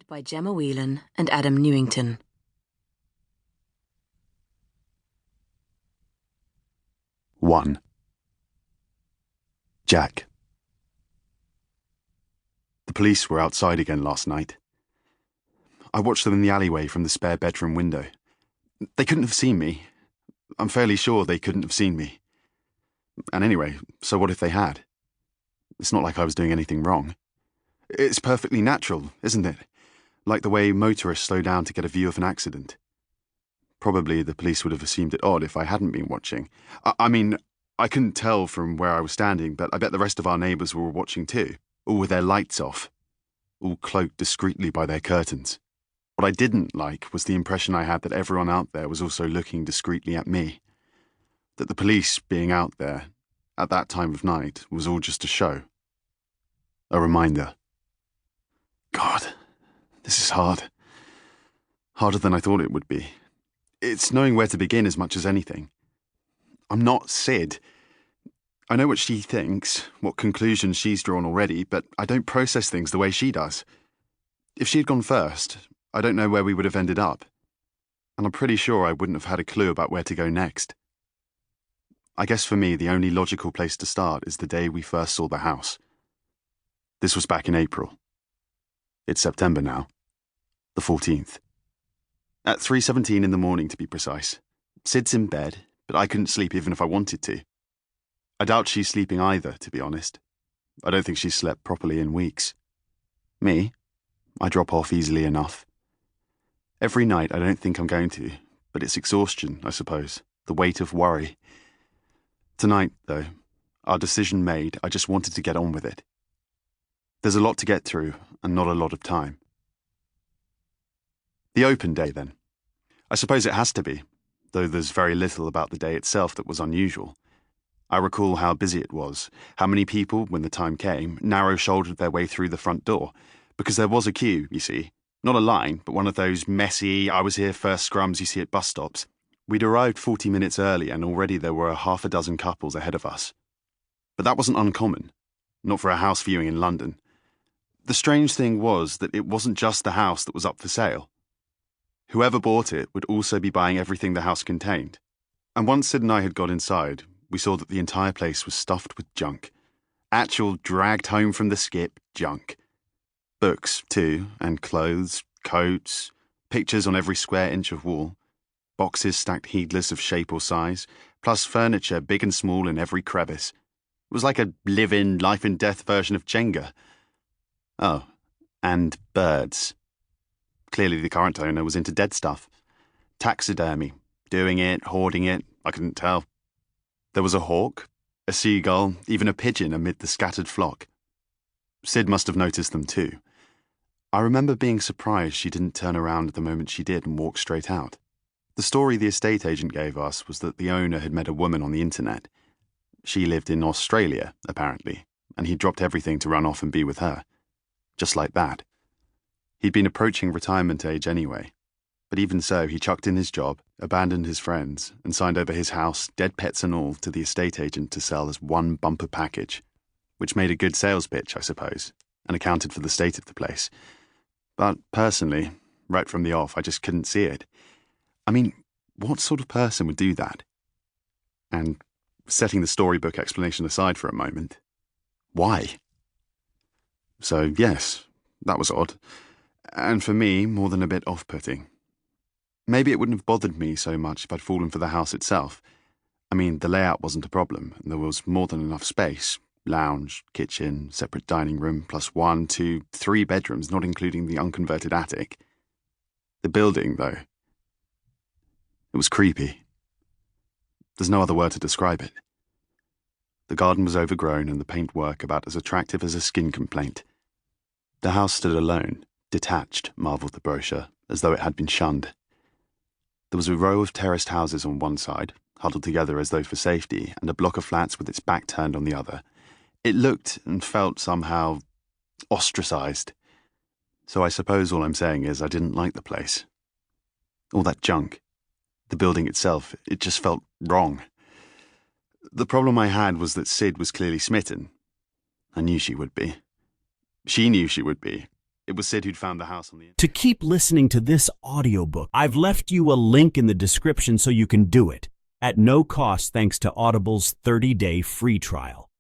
Read by Gemma Whelan and Adam Newington. One. Jack. The police were outside again last night. I watched them in the alleyway from the spare bedroom window. They couldn't have seen me. I'm fairly sure they couldn't have seen me. And anyway, so what if they had? It's not like I was doing anything wrong. It's perfectly natural, isn't it? Like the way motorists slow down to get a view of an accident. Probably the police would have assumed it odd if I hadn't been watching. I mean, I couldn't tell from where I was standing, but I bet the rest of our neighbours were watching too, all with their lights off, all cloaked discreetly by their curtains. What I didn't like was the impression I had that everyone out there was also looking discreetly at me. That the police being out there, at that time of night, was all just a show. A reminder. God, this is hard. Harder than I thought it would be. It's knowing where to begin as much as anything. I'm not Sid. I know what she thinks, what conclusions she's drawn already, but I don't process things the way she does. If she'd gone first, I don't know where we would have ended up. And I'm pretty sure I wouldn't have had a clue about where to go next. I guess for me, the only logical place to start is the day we first saw the house. This was back in April. It's September now. The 14th. At 3:17 in the morning, to be precise. Sid's in bed, but I couldn't sleep even if I wanted to. I doubt she's sleeping either, to be honest. I don't think she's slept properly in weeks. Me? I drop off easily enough. Every night I don't think I'm going to, but it's exhaustion, I suppose, the weight of worry. Tonight, though, our decision made, I just wanted to get on with it. There's a lot to get through, and not a lot of time. The open day, then. I suppose it has to be, though there's very little about the day itself that was unusual. I recall how busy it was, how many people, when the time came, narrow-shouldered their way through the front door, because there was a queue, you see. Not a line, but one of those messy, I was here first scrums you see at bus stops. We'd arrived 40 minutes early, and already there were half a dozen couples ahead of us. But that wasn't uncommon, not for a house viewing in London. The strange thing was that it wasn't just the house that was up for sale. Whoever bought it would also be buying everything the house contained. And once Sid and I had got inside, we saw that the entire place was stuffed with junk. Actual dragged home from the skip junk. Books, too, and clothes, coats, pictures on every square inch of wall, boxes stacked heedless of shape or size, plus furniture big and small in every crevice. It was like a live-in, life-and-death version of Jenga. Oh, and birds. Clearly the current owner was into dead stuff. Taxidermy, doing it, hoarding it, I couldn't tell. There was a hawk, a seagull, even a pigeon amid the scattered flock. Sid must have noticed them too. I remember being surprised she didn't turn around the moment she did and walk straight out. The story the estate agent gave us was that the owner had met a woman on the internet. She lived in Australia, apparently, and he'd dropped everything to run off and be with her. Just like that. He'd been approaching retirement age anyway, but even so, he chucked in his job, abandoned his friends, and signed over his house, dead pets and all, to the estate agent to sell as one bumper package, which made a good sales pitch, I suppose, and accounted for the state of the place. But personally, right from the off, I just couldn't see it. I mean, what sort of person would do that? And setting the storybook explanation aside for a moment, why? So, yes, that was odd. And for me, more than a bit off-putting. Maybe it wouldn't have bothered me so much if I'd fallen for the house itself. I mean, the layout wasn't a problem, and there was more than enough space. Lounge, kitchen, separate dining room, plus 1, 2, 3 bedrooms, not including the unconverted attic. The building, though. It was creepy. There's no other word to describe it. The garden was overgrown and the paintwork about as attractive as a skin complaint. The house stood alone, detached, marvelled the brochure, as though it had been shunned. There was a row of terraced houses on one side, huddled together as though for safety, and a block of flats with its back turned on the other. It looked and felt somehow ostracised. So I suppose all I'm saying is I didn't like the place. All that junk. The building itself, it just felt wrong. The problem I had was that Sid was clearly smitten. I knew she would be. She knew she would be. It was Sid who'd found the house on the... To keep listening to this audiobook, I've left you a link in the description so you can do it, at no cost thanks to Audible's 30-day free trial.